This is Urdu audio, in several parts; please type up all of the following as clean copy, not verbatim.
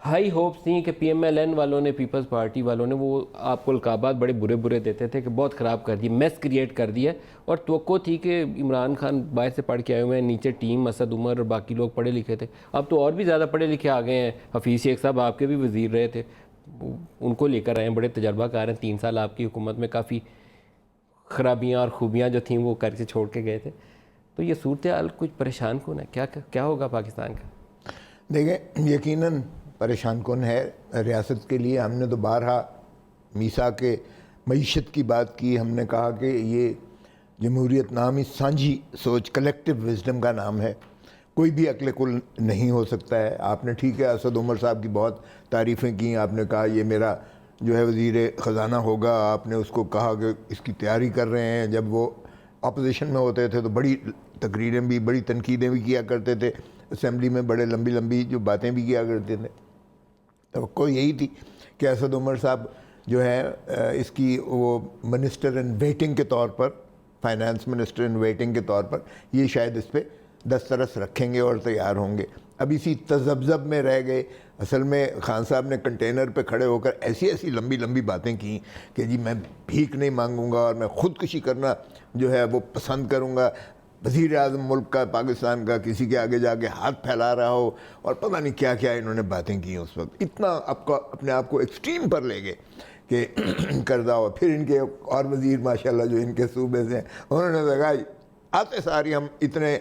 ہائی ہوپس تھیں کہ پی ایم ایل این والوں نے، پیپلز پارٹی والوں نے، وہ آپ کو القابات بڑے برے برے دیتے تھے کہ بہت خراب کر دی، میس کریٹ کر دیا، اور توقع تھی کہ عمران خان باہر سے پڑھ کے آئے ہوئے ہیں، نیچے ٹیم اسد عمر اور باقی لوگ پڑھے لکھے تھے، اب تو اور بھی زیادہ پڑھے لکھے آ گئے ہیں. حفیظ شیخ صاحب آپ کے بھی وزیر رہے تھے، ان کو لے کر آئے ہیں، بڑے تجربہ کار ہیں، 3 سال آپ کی حکومت میں کافی خرابیاں اور خوبیاں جو تھیں وہ کر کے چھوڑ کے گئے تھے. تو یہ صورتحال کچھ پریشان کن ہے، کیا ہوگا پاکستان کا؟ دیکھیں یقیناً پریشان کن ہے ریاست کے لیے. ہم نے تو بارہا میثاق کے معیشت کی بات کی، ہم نے کہا کہ یہ جمہوریت نام ہی سانجھی سوچ، کلیکٹیو وزڈم کا نام ہے، کوئی بھی عقل کل نہیں ہو سکتا ہے. آپ نے ٹھیک ہے اسد عمر صاحب کی بہت تعریفیں کی، آپ نے کہا یہ میرا جو ہے وزیر خزانہ ہوگا، آپ نے اس کو کہا کہ اس کی تیاری کر رہے ہیں. جب وہ اپوزیشن میں ہوتے تھے تو بڑی تقریریں بھی، بڑی تنقیدیں بھی کیا کرتے تھے، اسمبلی میں بڑے لمبی لمبی جو باتیں بھی کیا کرتے تھے. توقع یہی تھی کہ اسد عمر صاحب جو ہے اس کی وہ منسٹر ان ویٹنگ کے طور پر، فائنانس منسٹر ان ویٹنگ کے طور پر یہ شاید اس پہ دسترس رکھیں گے اور تیار ہوں گے. اب اسی تذبذب میں رہ گئے. اصل میں خان صاحب نے کنٹینر پہ کھڑے ہو کر ایسی لمبی لمبی باتیں کی کہ جی میں بھیک نہیں مانگوں گا اور میں خودکشی کرنا جو ہے وہ پسند کروں گا. وزیر اعظم ملک کا، پاکستان کا، کسی کے آگے جا کے ہاتھ پھیلا رہا ہو، اور پتہ نہیں کیا کیا انہوں نے باتیں کی اس وقت. اتنا اپنے آپ کو ایکسٹریم پر لے گئے کہ کردہ ہو. پھر ان کے اور وزیر ماشاءاللہ جو ان کے صوبے سے ہیں، انہوں نے کہا آتے ساری ہم اتنے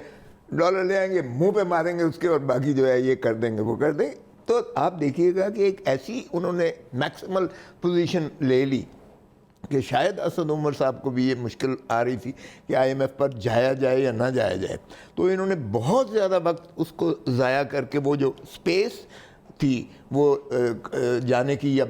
ڈالر لے آئیں گے، منہ پہ ماریں گے اس کے، اور باقی جو ہے یہ کر دیں گے وہ کر دیں گے. تو آپ دیکھیے گا کہ ایک ایسی انہوں نے میکسیمل پوزیشن لے لی کہ شاید اسد عمر صاحب کو بھی یہ مشکل آ رہی تھی کہ آئی ایم ایف پر جایا جائے یا نہ جایا جائے. تو انہوں نے بہت زیادہ وقت اس کو ضائع کر کے وہ جو سپیس تھی وہ جانے کی یا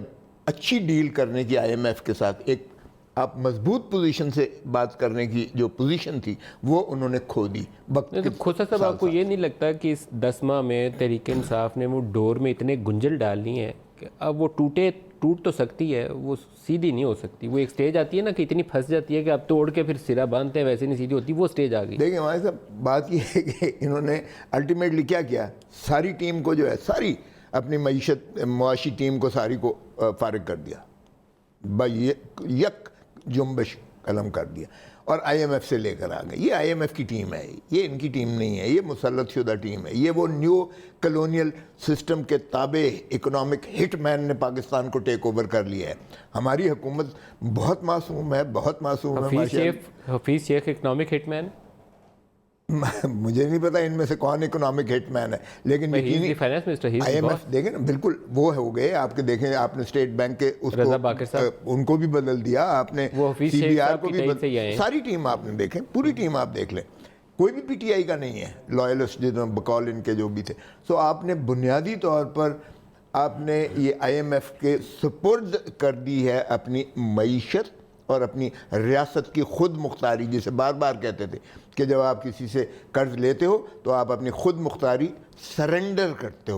اچھی ڈیل کرنے کی آئی ایم ایف کے ساتھ، ایک آپ مضبوط پوزیشن سے بات کرنے کی جو پوزیشن تھی وہ انہوں نے کھو دی وقت کے کھوسا صاحب، آپ کو یہ نہیں لگتا کہ اس 10 ماہ میں تحریک انصاف نے وہ ڈور میں اتنے گنجل ڈالنی ہے کہ اب وہ ٹوٹ تو سکتی ہے، وہ سیدھی نہیں ہو سکتی؟ وہ ایک سٹیج آتی ہے نا کہ اتنی پھنس جاتی ہے کہ اب توڑ کے پھر سرا باندھتے ہیں، ویسے نہیں سیدھی ہوتی، وہ سٹیج آ گئی. دیکھیں ہمارے صاحب بات یہ ہے کہ انہوں نے الٹیمیٹلی کیا ساری ٹیم کو جو ہے، ساری اپنی معاشی ٹیم کو ساری کو فارغ کر دیا، یک جنبش قلم کر دیا، اور آئی ایم ایف سے لے کر آ گئے. یہ آئی ایم ایف کی ٹیم ہے، یہ ان کی ٹیم نہیں ہے، یہ مسلط شدہ ٹیم ہے. یہ وہ نیو کلونیل سسٹم کے تابع اکنامک ہٹ مین نے پاکستان کو ٹیک اوور کر لیا ہے. ہماری حکومت بہت معصوم ہے، بہت معصوم ہے. حفیظ شیخ اکنامک ہٹ مین؟ مجھے نہیں پتا ان میں سے کون اکنامک ہٹ مین ہے، لیکن یقینی finance minister I M F دیکھیں نا بالکل وہ ہو گئے. آپ کے دیکھیں، آپ نے اسٹیٹ بینک کے اس کو ان کو بھی بدل دیا، آپ نے سی بی آر کو بھی بدل، ساری ٹیم آپ نے دیکھیں، پوری ٹیم آپ دیکھ لیں، کوئی بھی پی ٹی آئی کا نہیں ہے لائلسٹ جتنا بقول ان کے جو بھی تھے. سو آپ نے بنیادی طور پر آپ نے یہ آئی ایم ایف کے سپرد کر دی ہے اپنی معیشت اور اپنی ریاست کی خود مختاری، جسے بار بار کہتے تھے کہ جب آپ کسی سے قرض لیتے ہو تو آپ اپنی خود مختاری سرنڈر کرتے ہو.